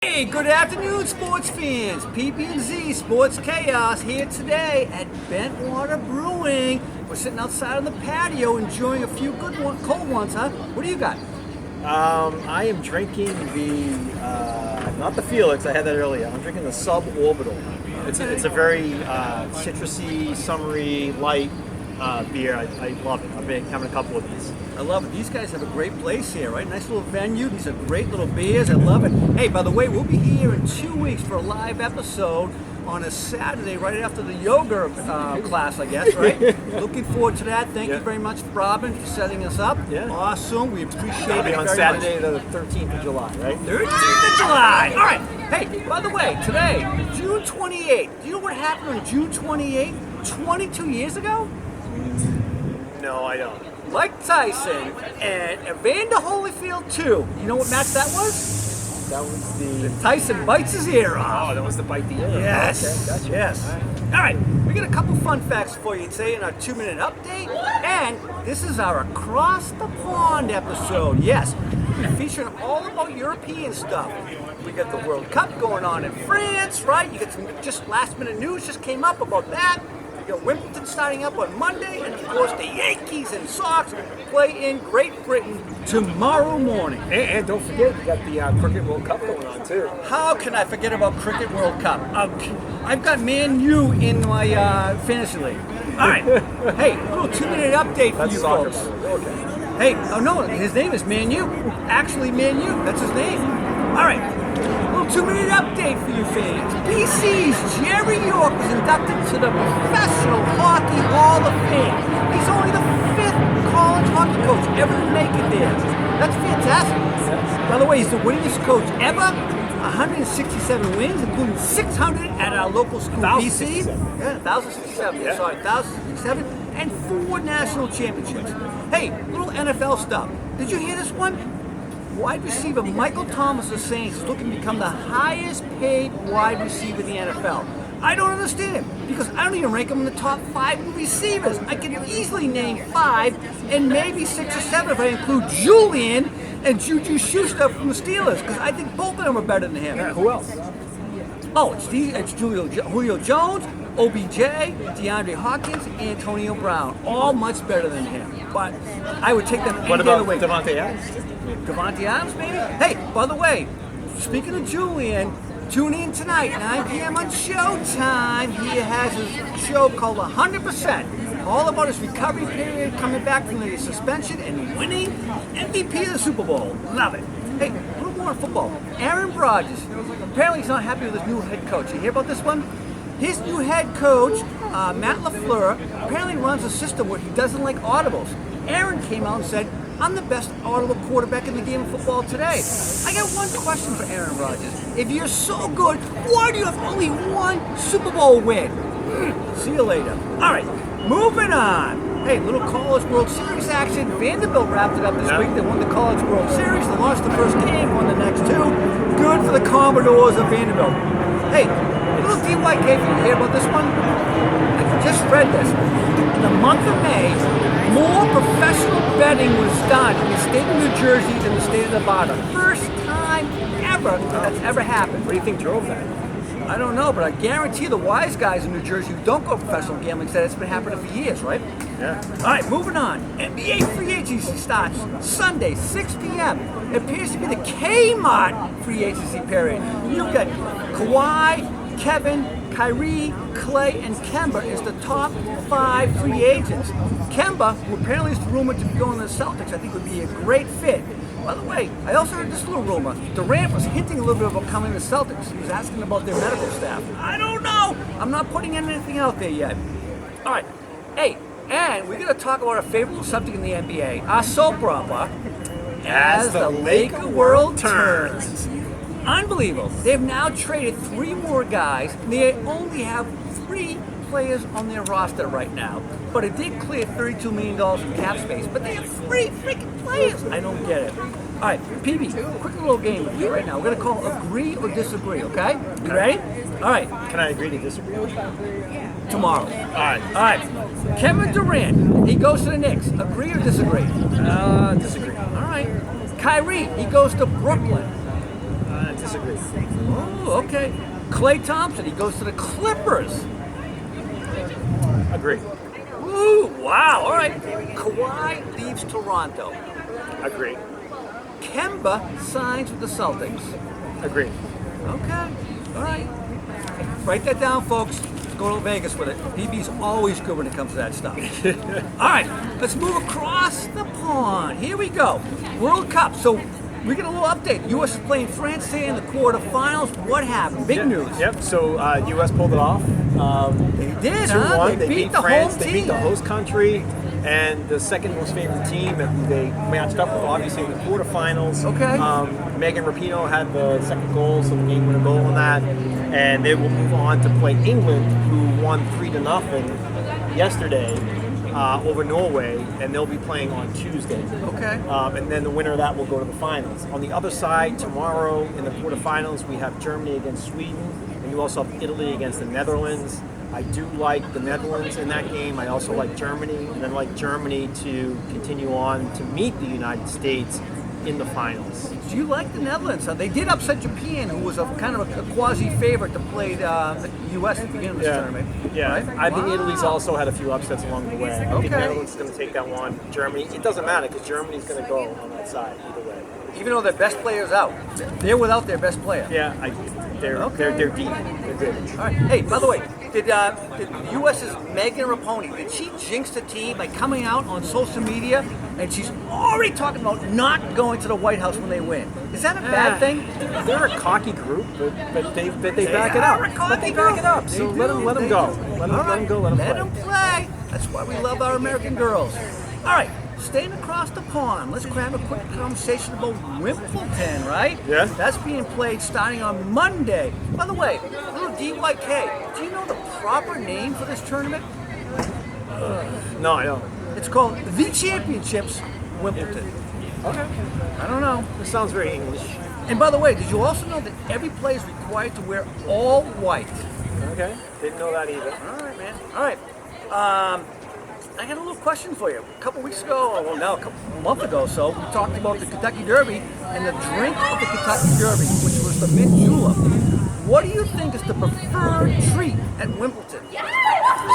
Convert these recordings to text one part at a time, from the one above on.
Hey, good afternoon, sports fans. PBnZSportschaos here today at Bentwater Brewing. We're sitting outside on the patio enjoying a few cold ones, huh? What do you got? I am drinking not the Felix, I had that earlier. I'm drinking the Suborbital. It's a very citrusy, summery, light beer. I love it. I've been having a couple of these. I love it. These guys have a great place here, right? Nice little venue. These are great little beers. I love it. Hey, by the way, we'll be here in 2 weeks for a live episode on a Saturday right after the yoga class, I guess, right? Looking forward to that. Thank you very much, Robin, for setting us up. Yeah. Awesome. We appreciate It'll be it on very Saturday much. the 13th of July, right? 13th of July. All right. Hey, by the way, today, June 28th. Do you know what happened on June 28th, 22 years ago? No, I don't. Mike Tyson and Evander Holyfield 2. You know what match that was? That was the... Tyson bites his ear off. Oh, that was the bite the ear. Yes. Okay, gotcha. Yes. All right. We got a couple fun facts for you today in our 2-minute update. And this is our Across the Pond episode. Yes. We're featuring all about European stuff. We got the World Cup going on in France, right? You got some just last minute news just came up about that. You got Wimbledon starting up on Monday, and of course the Yankees and Sox play in Great Britain tomorrow morning. And don't forget, we got the Cricket World Cup going on too. How can I forget about Cricket World Cup? I've got Man U in my fantasy league. All right. Hey, a little 2-minute update for That's you soccer, folks. by the way. Okay. Hey, oh no, his name is Man U. Actually, Man U. That's his name. All right. A little 2-minute update for you fans. BC's Jerry York was inducted to the Professional Hockey Hall of Fame. He's only the 5th college hockey coach ever to make it there. That's fantastic. By the way, he's the winningest coach ever. 167 wins, including 600 at our local school, BC. 1,067. Yeah, 1,067. Yeah. Sorry, 1,067. And 4 national championships. Hey, little NFL stuff. Did you hear this one? Wide receiver Michael Thomas of the Saints is looking to become the highest paid wide receiver in the NFL. I don't understand, because I don't even rank him in the top 5 receivers. I can easily name 5 and maybe 6 or 7 if I include Julian and Juju Schuster from the Steelers, because I think both of them are better than him. Yeah, who else? Oh, it's Julio Jones, OBJ, DeAndre Hopkins, Antonio Brown. All much better than him. But I would take them any What day about of the week. Devontae Adams? Devontae Adams, maybe? Hey, by the way, speaking of Julian, tune in tonight, 9 p.m. on Showtime. He has a show called 100%. All about his recovery period, coming back from the suspension and winning MVP of the Super Bowl. Love it. Hey, a little more on football. Aaron Rodgers. Apparently he's not happy with his new head coach. You hear about this one? His new head coach, Matt LaFleur, apparently runs a system where he doesn't like audibles. Aaron came out and said, I'm the best audible quarterback in the game of football today. I got one question for Aaron Rodgers. If you're so good, why do you have only 1 Super Bowl win? See you later. All right, moving on. Hey, little College World Series action. Vanderbilt wrapped it up this week. They won the College World Series. They lost the first game, won the next 2. Good for the Commodores of Vanderbilt. Hey, a little DYK, if you hear about this one, I just read this. In the month of May, more professional betting was done in the state of New Jersey than the state of Nevada. First time ever that's ever happened. What do you think drove that? I don't know, but I guarantee the wise guys in New Jersey who don't go professional gambling said it's been happening for years, right? Yeah. All right, moving on. NBA free agency starts Sunday, 6 p.m. It appears to be the Kmart free agency period. You've got Kawhi, Kevin, Kyrie, Clay, and Kemba is the top 5 free agents. Kemba, who apparently is rumored to be going to the Celtics, I think would be a great fit. By the way, I also heard this little rumor. Durant was hinting a little bit about coming to the Celtics. He was asking about their medical staff. I don't know. I'm not putting anything out there yet. All right. Hey, and we're going to talk about our favorite subject in the NBA, our soap opera, As the Laker World Turns. Unbelievable. They've now traded 3 more guys. They only have 3 players on their roster right now. But it did clear $32 million in cap space. But they have 3 freaking players. I don't get it. All right, PB, quick little game with you right now. We're going to call agree or disagree, okay? You ready? All right. Can I agree to disagree with that? Tomorrow. All right. All right. Kevin Durant, he goes to the Knicks. Agree or disagree? Disagree. All right. Kyrie, he goes to Brooklyn. disagree. Oh, okay. Klay Thompson, he goes to the Clippers. Agree. Ooh, wow. All right. Kawhi leaves Toronto. Agree. Kemba signs with the Celtics. Agree. Okay. All right. Write that down, folks. Let's go to Vegas with it. PB's always good when it comes to that stuff. All right. Let's move across the pond. Here we go. World Cup. So we get a little update. U.S. is playing France today in the quarterfinals. What happened? Big news. Yep. So U.S. pulled it off. They did, 2-1. huh? They beat the France. home They team. beat the host country. And the second most favorite team that they matched up with, obviously, in the quarterfinals. Okay. Megan Rapinoe had the second goal, so the game winning goal on that. And they will move on to play England, who won 3-0 yesterday over Norway, and they'll be playing on Tuesday. Okay. And then the winner of that will go to the finals. On the other side, tomorrow in the quarterfinals, we have Germany against Sweden, and you also have Italy against the Netherlands. I do like the Netherlands in that game. I also like Germany, and then like Germany to continue on to meet the United States in the finals. Do you like the Netherlands? They did upset Japan, who was a kind of a quasi-favorite to play the U.S. at the beginning of this tournament. Yeah, Right? I think Italy's also had a few upsets along the way. I think Okay. Netherlands is going to take that one. Germany, it doesn't matter because Germany's going to go on that side either way. Even though their best player's out, they're without their best player. Yeah, they're deep. They're good. All right. Hey, by the way, did U.S.'s Megan Rapinoe, did she jinx the team by coming out on social media and she's already talking about not going to the White House when they win? Is that a bad thing? They're a cocky group, but they back it are up. a But they cocky back it up. group. So They let do. them go. They Let do. them All right. go. Let Let them them play. play. That's why we love our American girls. All right. Staying across the pond, let's grab a quick conversation about Wimbledon, right? Yeah. That's being played starting on Monday. By the way, little DYK, do you know the proper name for this tournament? No, I don't. It's called the Championships Wimbledon. Okay. I don't know. This sounds very English. And by the way, did you also know that every player is required to wear all white? Okay. Didn't know that either. All right, man. All right. I got a little question for you. A couple weeks ago, or well, now a month ago, so we talked about the Kentucky Derby and the drink of the Kentucky Derby, which was the mint julep. What do you think is the preferred treat at Wimbledon?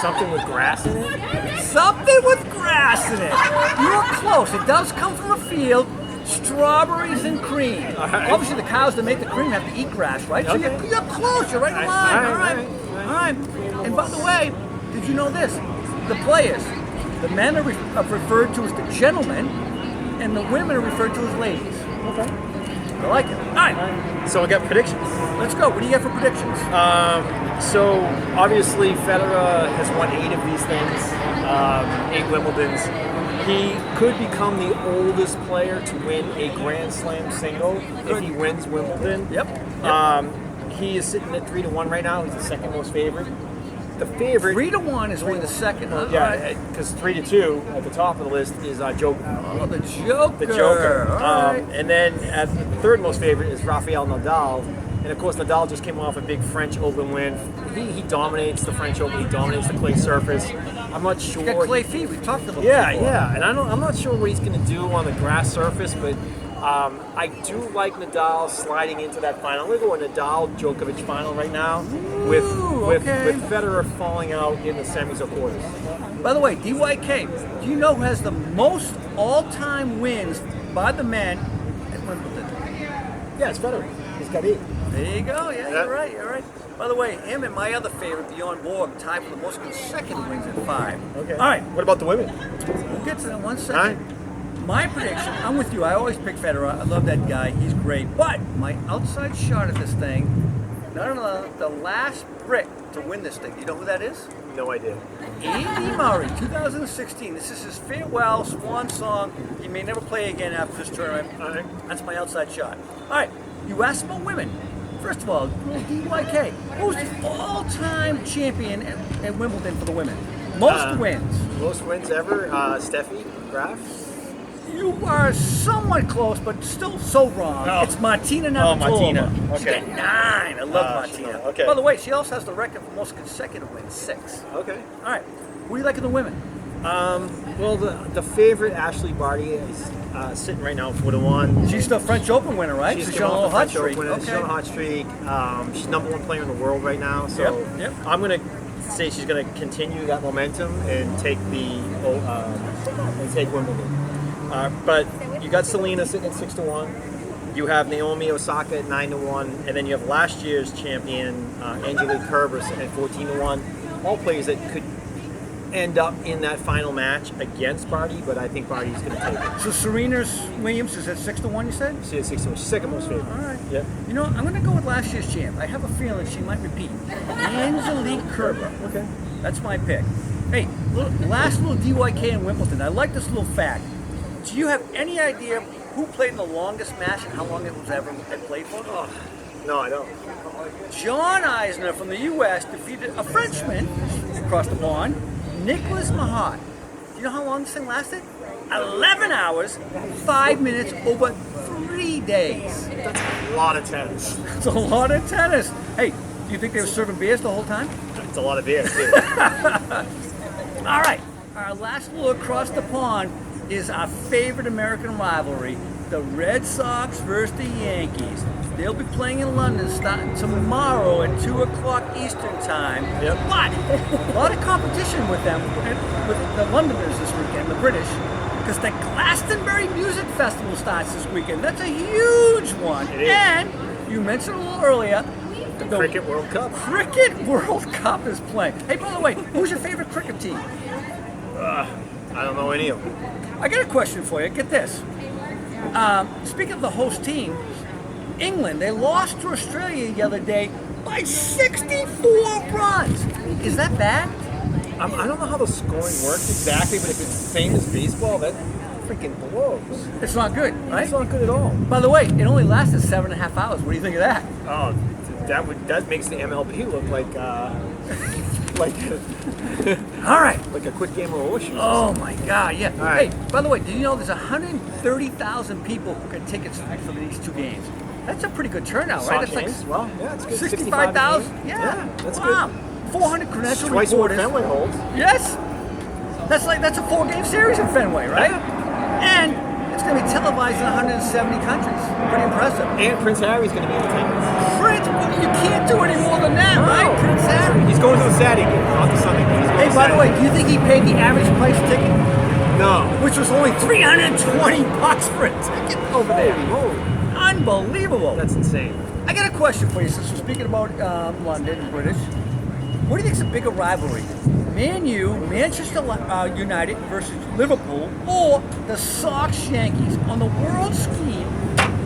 Something with grass in it? Something with grass in it. You're close. It does come from a field. Strawberries and cream. right. Obviously, the cows that make the cream have to eat grass, right? So Okay. you're close. You're right in line. All right. All right. And by the way, did you know this? The players, the men are referred to as the gentlemen, and the women are referred to as ladies. Okay. I like it. All right. So we got predictions. Let's go. What do you got for predictions? So obviously Federer has won 8 of these things, 8 Wimbledons. He could become the oldest player to win a Grand Slam single if he wins Wimbledon. Yep. He is sitting at 3-1 right now. He's the second most favorite. The favorite, 3-1 is only the second. yeah, because 3-2 at the top of the list is Djokovic. Oh, the Joker. The Joker. All right. And then at the third most favorite is Rafael Nadal. And of course, Nadal just came off a big French Open win. He dominates the French Open. He dominates the clay surface. I'm not sure. You got clay feet. We talked about Yeah, that before. yeah. And I'm not sure what he's going to do on the grass surface, but I do like Nadal sliding into that final. I'm going to go a Nadal-Djokovic final right now with Federer falling out in the semis or quarters. By the way, DYK, do you know who has the most all-time wins by the men at Wimbledon? Yeah, it's Federer. He's got 8. There you go. Yeah, Yeah. you're right. You're right. By the way, him and my other favorite, Bjorn Borg, tied for the most consecutive wins at 5. Okay. All right. What about the women? We'll get to that one second. All right. My prediction, I'm with you. I always pick Federer. I love that guy. He's great. But my outside shot at this thing, the last Brit to win this thing. Do you know who that is? No idea. Andy Murray, 2016. This is his farewell swan song. He may never play again after this tournament. All right. That's my outside shot. All right, you asked about women. First of all, DYK, who's the all-time champion at Wimbledon for the women? Most wins. Most wins ever. Steffi Graf. You are somewhat close, but still so wrong. Oh. It's Martina Navratilova. Oh, Martina. She Okay. got 9. I love Martina. Okay. By the way, she also has the record for most consecutive wins, 6. Okay. All right, what do you like in the women? Well, the favorite Ashley Barty is sitting right now 4-1. She's the French Open winner, right? She's She's on a little hot streak. She's on a hot streak. She's #1 player in the world right now. So Yep. I'm gonna say she's gonna continue that momentum and take Wimbledon. But you got Selena sitting at 6-1. You have Naomi Osaka at 9-1, and then you have last year's champion Angelique Kerber at 14-1. All players that could end up in that final match against Barty, but I think Barty's going to take it. So Serena Williams is at 6-1, you said? She's at 6-1. She's second most favorite. All right. Yep. You know, I'm going to go with last year's champ. I have a feeling she might repeat. Angelique Kerber. Okay. That's my pick. Hey, last little DYK in Wimbledon. I like this little fact. Do you have any idea who played in the longest match and how long it was ever played for? Oh, no, I don't. John Eisner from the U.S. defeated a Frenchman across the pond, Nicolas Mahut. Do you know how long this thing lasted? 11 hours, 5 minutes, over 3 days. That's a lot of tennis. It's a lot of tennis. Hey, do you think they were serving beers the whole time? It's a lot of beer, too. All right, our last little across the pond is our favorite American rivalry, the Red Sox versus the Yankees. They'll be playing in London starting tomorrow at 2 o'clock Eastern time. Yep. But a lot of competition with them, with the Londoners this weekend, the British, because the Glastonbury Music Festival starts this weekend. That's a huge one. It is. And you mentioned a little earlier, The Cricket World Cup. Cricket World Cup is playing. Hey, by the way, who's your favorite cricket team? I don't know any of them. I got a question for you. Get this. Speaking of the host team, England, they lost to Australia the other day by 64 runs. Is that bad? I don't know how the scoring works exactly, but if it's the same as baseball, that freaking blows. It's not good, right? It's not good at all. By the way, it only lasted 7.5 hours. What do you think of that? Oh, that makes the MLB look like All right. like a quick game of horseshoes. Oh my God, yeah. right. Hey, by the way, did you know there's 130,000 people who get tickets for these two games? That's a pretty good turnout, right? That's like Well, yeah, it's good. 65,000. Yeah, that's wow. good. 400 credential Twice what reporters. Fenway holds. Yes. That's a 4-game series in Fenway, right? And it's going to be televised in 170 countries. Pretty impressive. And Prince Harry's going to be in attendance. Prince, you can't do any more than that, right? Prince Harry. He's going to a Saturday game, not the Sunday game. He's going Hey, to by the way, Saturday. do you think he paid the average price ticket, No. which was only $320 for a ticket over there? Holy. Unbelievable. That's insane. I got a question for you, since we're speaking about London and British. What do you think is a bigger rivalry? Man U, Manchester United versus Liverpool, or the Sox Yankees? On the world scheme,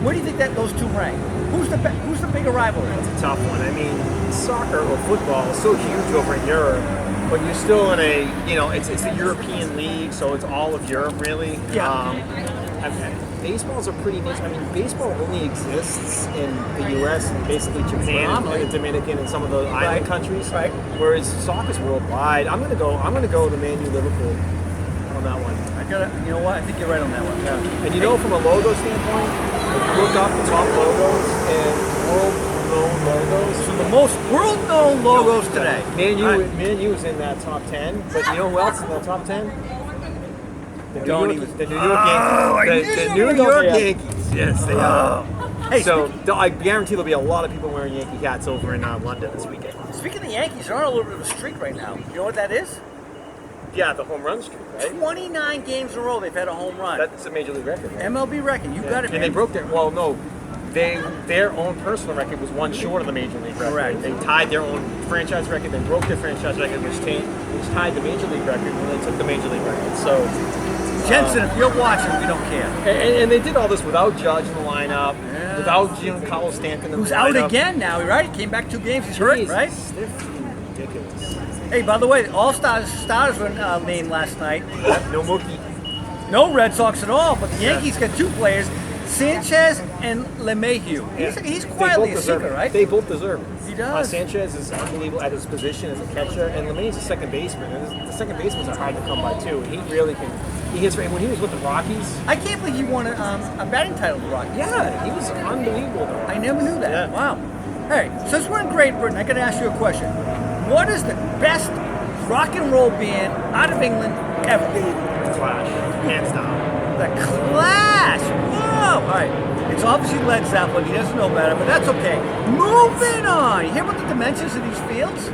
where do you think that those two rank? Who's the bigger rivalry? It's a tough one. I mean, soccer or football is so huge over in Europe, but you're still in a, it's the European league, so it's all of Europe, really. Yeah. Baseball's a pretty niche. I mean, baseball only exists in the U.S. and basically Japan and the Dominican and some of the island countries. Right. Whereas soccer's worldwide. I'm gonna go to Man U Liverpool on that one. You know what? I think you're right on that one. Yeah. And from a logo standpoint, if you look up the top logos and world-known logos. So the most world-known logos today. Man U is in that top 10, but you know who else is in that top 10? The New York Yankees. The New York Yankees. Yes, they are. Hey, So I guarantee there'll be a lot of people wearing Yankee hats over in London this weekend. speaking of the Yankees, they're on a little bit of a streak right now. You know what that is? Yeah, the home run streak, right? 29 games in a row they've had a home run. That's a major league record, right? MLB record. You got it, And man. they broke their their own personal record was one short of the major league record. Correct. They tied their own franchise record, then broke their franchise record, which tied the major league record when they took the major league record. So Jensen, if you're watching, we don't care. and they did all this without Judge in the lineup, Yeah. without Giancarlo Stanton in the Who's lineup. out again now, right? He came back 2 games. He's hurt, Jesus, right? They're freaking ridiculous. Hey, by the way, starters were named last night. No Mookie. No Red Sox at all, but the Yankees got 2 players, Sanchez and LeMahieu. He's quietly a seeker, right? They both deserve it. He does. Sanchez is unbelievable at his position as a catcher, and LeMahieu's a second baseman. And the second basemen are hard to come by too. And he really can. He hits. When he was with the Rockies, I can't believe he won a batting title with the Rockies. yeah, he was unbelievable. I never knew that. Yeah. Wow. Hey, since we're in Great Britain, I got to ask you a question. What is the best rock and roll band out of England ever. Clash, hands down. The Clash! Whoa! All right. It's obviously Led Zeppelin. He doesn't know better, but that's okay. Moving on. You hear about the dimensions of these fields?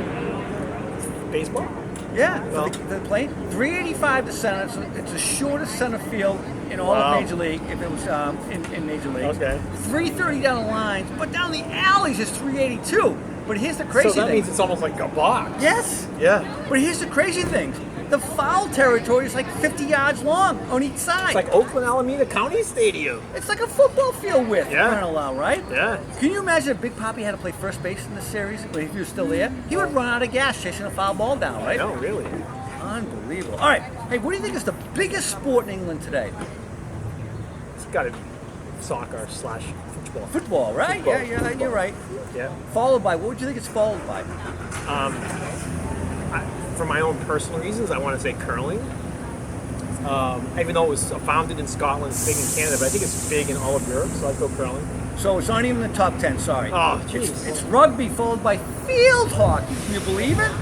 Baseball? Yeah, Well. for the plane. 385 to center. It's the shortest center field in all of Major League, if it was in Major League. Okay. 330 down the lines, but down the alleys is 382. But here's the crazy So that thing. means it's almost like a box. Yes. Yeah. But here's the crazy thing. The foul territory is like 50 yards long on each side. It's like Oakland Alameda County Stadium. It's like a football field width, Yeah. running along, right? Yeah. Can you imagine if Big Papi had to play first base in this series, if he was still there? He would run out of gas chasing a foul ball down, right? No, really. Unbelievable. All right. Hey, what do you think is the biggest sport in England today? It's got to be soccer / football. Football, right? Football. Yeah, you're right. Yeah. Followed by, what would you think it's followed by? For my own personal reasons, I want to say curling. Even though it was founded in Scotland, it's big in Canada, but I think it's big in all of Europe, so I'd go curling. So it's not even in the top 10, sorry. Oh, jeez. It's rugby followed by field hockey. Can you believe it?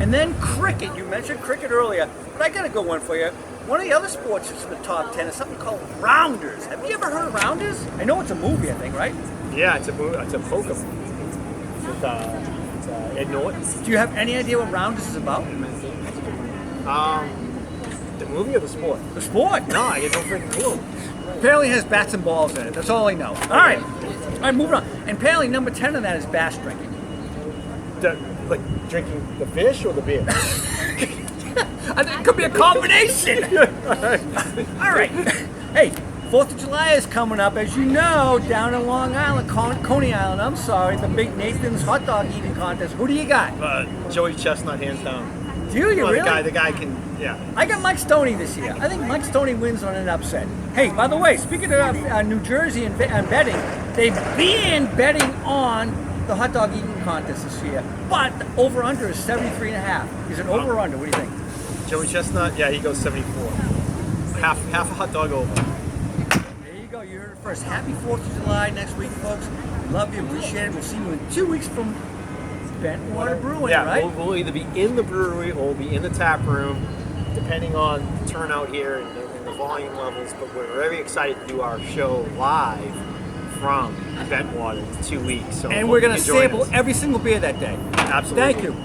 And then cricket. You mentioned cricket earlier, but I got a good one for you. One of the other sports that's in the top 10 is something called rounders. Have you ever heard of rounders? I know it's a movie, I think, right? Yeah, it's a poker with Ed Norton. Do you have any idea what rounders is about? The movie or the sport? The sport. No, I get no freaking clue. Apparently it has bats and balls in it. That's all I know. All right. All right, moving on. And apparently number 10 on that is bass drinking. Like drinking the fish or the beer? I think it could be a combination. All right. Hey, 4th of July is coming up, as you know, down in Long Island, Coney Island, I'm sorry, the big Nathan's hot dog eating contest. Who do you got? Joey Chestnut, hands down. Do you Well, really? The guy can, yeah. I got Mike Stoney this year. I think Mike Stoney wins on an upset. Hey, by the way, speaking of New Jersey and betting, they've been betting on the hot dog eating contest this year, but the over-under is 73.5. Is it over or under? What do you think? Joey Chestnut, yeah, he goes 74. Half a hot dog over. There you go. You heard it first. Happy 4th of July next week, folks. Love you. Appreciate it. We'll see you in 2 weeks from Bentwater Brewing, Yeah, right? we'll either be in the brewery or we'll be in the tap room, depending on the turnout here and the volume levels. But we're very excited to do our show live from Bentwater in 2 weeks. So And we're going to hope you can join sample us. every single beer that day. Absolutely. Thank you.